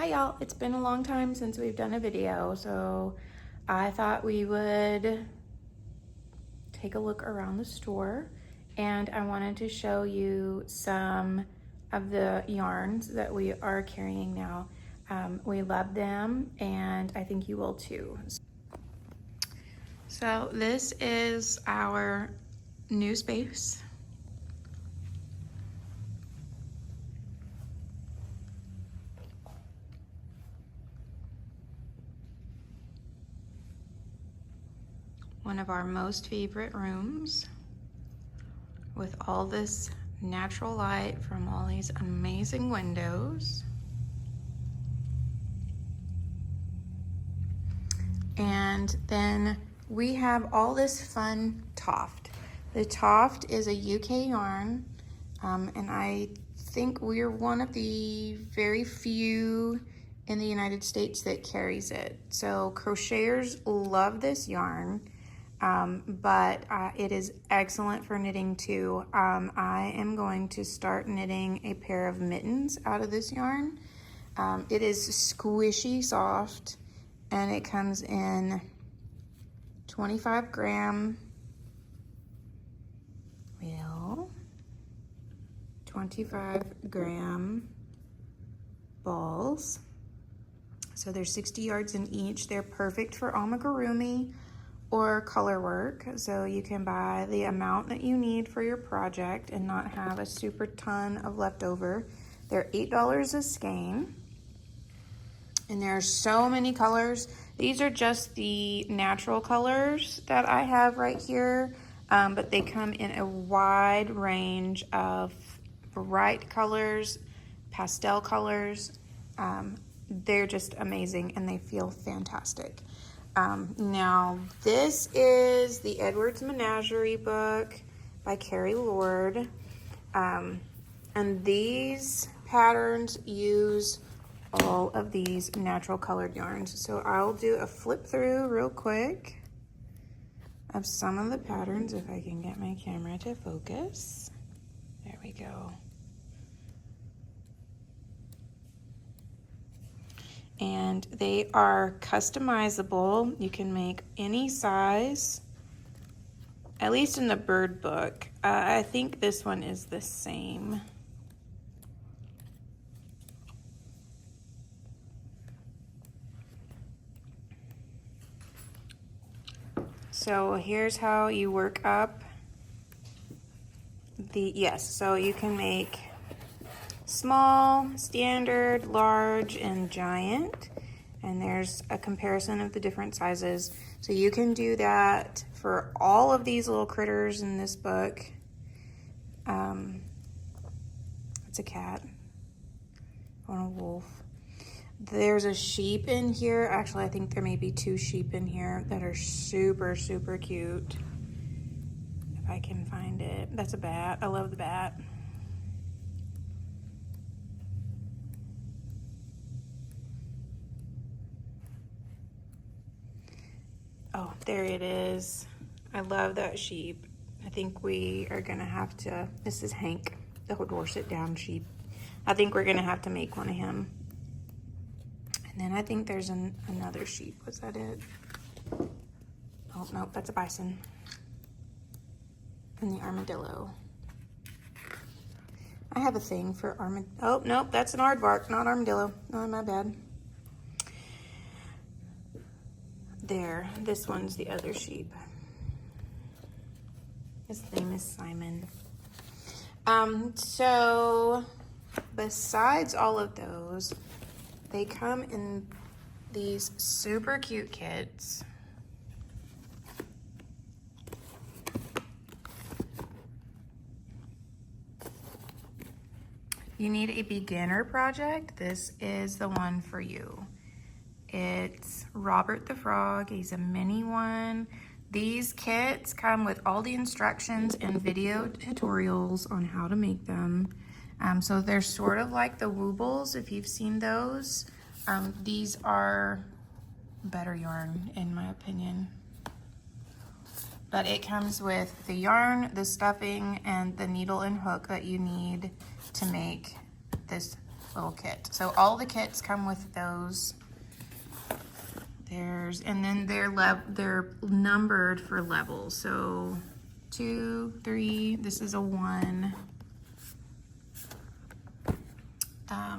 Hi y'all, it's been a long time since we've done a video, so I thought we would take a look around the store, and I wanted to show you some of the yarns that we are carrying now. We love them, and I think you will too. So this is our new space. One of our most favorite rooms with all this natural light from all these amazing windows. And then we have all this fun Toft. The Toft is a UK yarn, and I think we're one of the very few in the United States that carries it. So crocheters love this yarn. But it is excellent for knitting too. I am going to start knitting a pair of mittens out of this yarn. It is squishy soft, and it comes in 25 gram, 25 gram balls. So there's 60 yards in each. They're perfect for amugurumi or color work, so you can buy the amount that you need for your project and not have a super ton of leftover. They're $8 a skein, and there are so many colors. These are just the natural colors that I have right here, but they come in a wide range of bright colors, pastel colors. They're just amazing, and they feel fantastic. Now this is the Edwards Menagerie book by Carrie Lord, and these patterns use all of these natural colored yarns. So I'll do a flip through real quick of some of the patterns if I can get my camera to focus. There we go. And they are customizable. You can make any size, at least in the bird book. I think this one is the same. So here's how you work up so you can make small, standard, large, and giant, and there's a comparison of the different sizes. So you can do that for all of these little critters in this book. It's a cat or a wolf. There's a sheep in here. Actually, I think there may be 2 sheep in here that are super, super cute. If I can find it. That's a bat. I love the bat. Oh, there it is. I love that sheep. I think we are gonna have to, this is Hank, the Dorset down sheep. I think we're gonna have to make one of him. And then I think there's another sheep. Was that it? Oh, no, that's a bison. And the armadillo. I have a thing for oh, nope, that's an aardvark, not armadillo. Oh, my bad. There, this one's the other sheep. His name is Simon. So besides all of those, they come in these super cute kits. You need a beginner project, this is the one for you. It's Robert the Frog. He's a mini one. These kits come with all the instructions and video tutorials on how to make them. So they're sort of like the Woobles, if you've seen those. These are better yarn, in my opinion. But it comes with the yarn, the stuffing, and the needle and hook that you need to make this little kit. So all the kits come with those. And then they're numbered for levels. So 2, 3, this is a 1.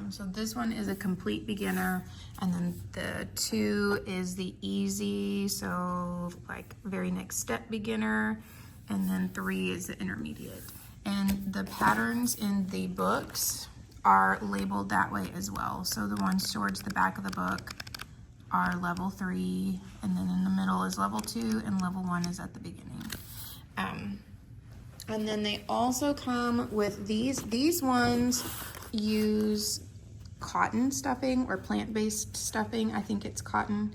So this one is a complete beginner, and then the 2 is the easy, so like very next step beginner, and then 3 is the intermediate. And the patterns in the books are labeled that way as well. So the ones towards the back of the book are level 3, and then in the middle is level 2, and level 1 is at the beginning. And then they also come with these ones use cotton stuffing or plant-based stuffing. I think it's cotton,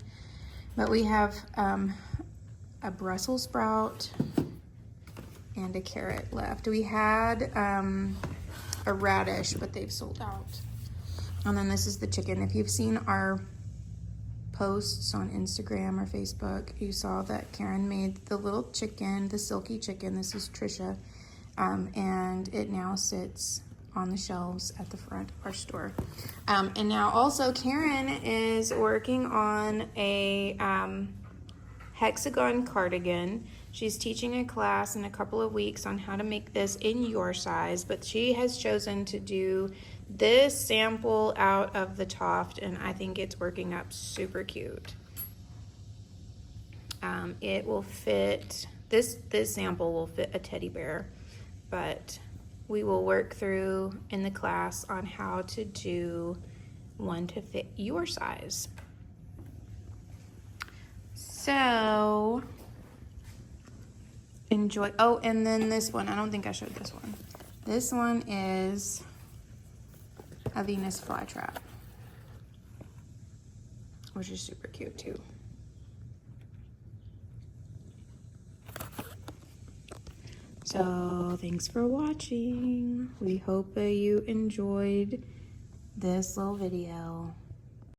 but we have a Brussels sprout and a carrot left. We had a radish, but they've sold out. And then this is the chicken. If you've seen our posts on Instagram or Facebook, you saw that Karen made the little chicken, the silky chicken. This is Trisha, and it now sits on the shelves at the front of our store. And now also Karen is working on a hexagon cardigan. She's teaching a class in a couple of weeks on how to make this in your size, but she has chosen to do this sample out of the Toft, and I think it's working up super cute. It will fit, this sample will fit a teddy bear, but we will work through in the class on how to do one to fit your size. So enjoy. Oh, and then this one, I don't think I showed this one. This one is a Venus flytrap, which is super cute too. So thanks for watching. We hope that you enjoyed this little video.